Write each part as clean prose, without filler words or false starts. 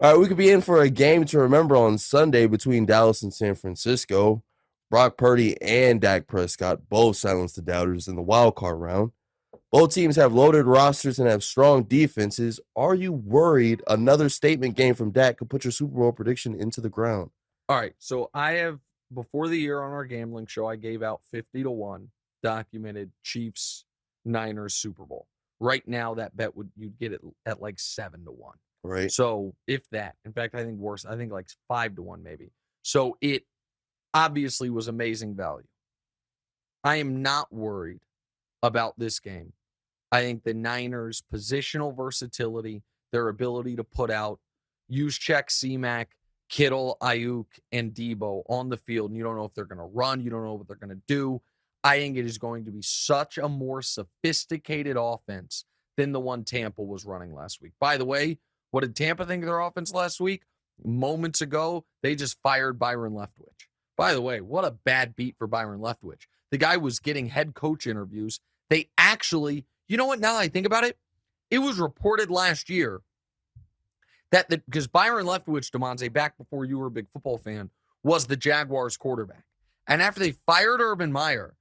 All right, we could be in for a game to remember on Sunday between Dallas and San Francisco. Brock Purdy and Dak Prescott both silenced the doubters in the wild card round. Both teams have loaded rosters and have strong defenses. Are you worried another statement game from Dak could put your Super Bowl prediction into the ground? All right, so I have, before the year on our gambling show, I gave out 50-1 documented Chiefs Niners Super Bowl. Right now, that bet you'd get it at like 7-1. Right. So if that, in fact, I think worse, I think like 5-1 maybe. So it obviously was amazing value. I am not worried about this game. I think the Niners' positional versatility, their ability to put out, use check C-Mac, Kittle, Ayuk, and Debo on the field, and you don't know if they're going to run, you don't know what they're going to do. I think it is going to be such a more sophisticated offense than the one Tampa was running last week. By the way, what did Tampa think of their offense last week? Moments ago, they just fired Byron Leftwich. By the way, what a bad beat for Byron Leftwich. The guy was getting head coach interviews. They actually, you know what, now that I think about it, it was reported last year that because Byron Leftwich, DeMonte, back before you were a big football fan, was the Jaguars quarterback. And after they fired Urban Meyer,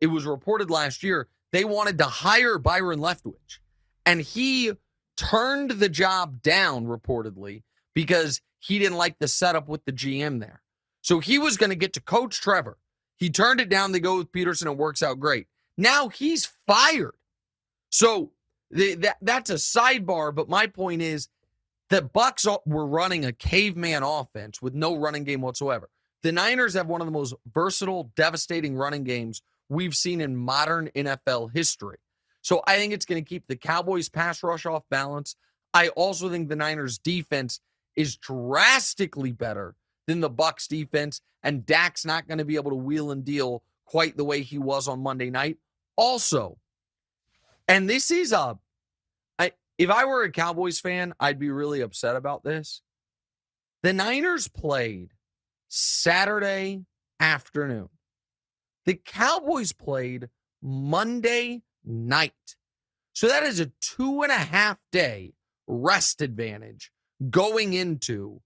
it was reported last year they wanted to hire Byron Leftwich. And he turned the job down, reportedly, because he didn't like the setup with the GM there. So he was going to get to coach Trevor. He turned it down. They go with Peterson. It works out great. Now he's fired. So that's a sidebar, but my point is the Bucs were running a caveman offense with no running game whatsoever. The Niners have one of the most versatile, devastating running games we've seen in modern NFL history. So I think it's going to keep the Cowboys' pass rush off balance. I also think the Niners' defense is drastically better than the Bucs' defense, and Dak's not going to be able to wheel and deal quite the way he was on Monday night. Also, and this is if I were a Cowboys fan, I'd be really upset about this. The Niners played Saturday afternoon. The Cowboys played Monday night. So that is a 2.5 day rest advantage going into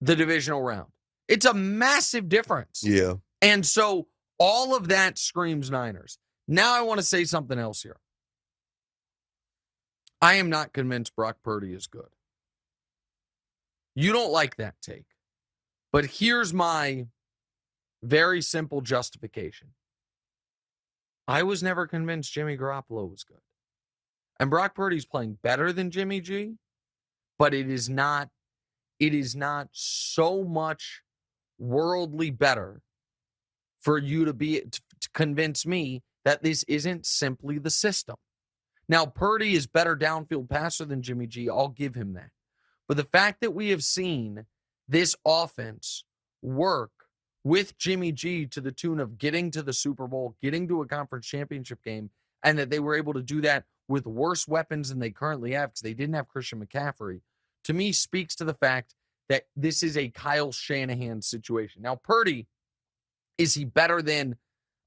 the divisional round. It's a massive difference. Yeah. And so all of that screams Niners. Now I want to say something else here. I am not convinced Brock Purdy is good. You don't like that take. But here's my very simple justification. I was never convinced Jimmy Garoppolo was good. And Brock Purdy's playing better than Jimmy G, but it is not so much worldly better for you to convince me that this isn't simply the system. Now, Purdy is better downfield passer than Jimmy G. I'll give him that. But the fact that we have seen this offense work with Jimmy G to the tune of getting to the Super Bowl, getting to a conference championship game, and that they were able to do that with worse weapons than they currently have because they didn't have Christian McCaffrey, to me speaks to the fact that this is a Kyle Shanahan situation. Now, Purdy, is he better than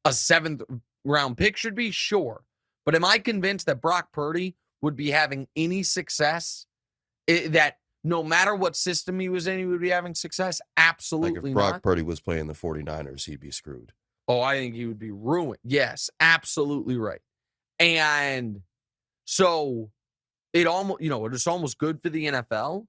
a 7th round pick should be? Sure. But am I convinced that Brock Purdy would be having any success? That no matter what system he was in, he would be having success? Absolutely not. Like if Brock Purdy was playing the 49ers, he'd be screwed. Oh, I think he would be ruined. Yes, absolutely right. And so it almost, it's almost good for the NFL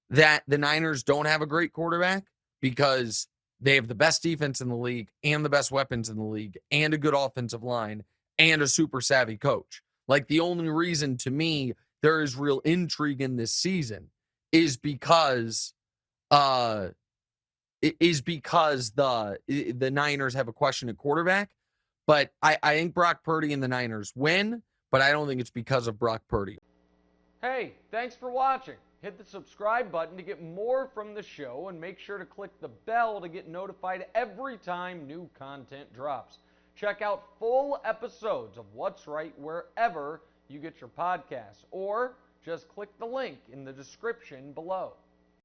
that the Niners don't have a great quarterback because they have the best defense in the league and the best weapons in the league and a good offensive line and a super savvy coach. Like the only reason to me there is real intrigue in this season is because the Niners have a question at quarterback. But I think Brock Purdy and the Niners win, but I don't think it's because of Brock Purdy. Hey, thanks for watching. Hit the subscribe button to get more from the show and make sure to click the bell to get notified every time new content drops. Check out full episodes of What's Right wherever you get your podcasts, or just click the link in the description below.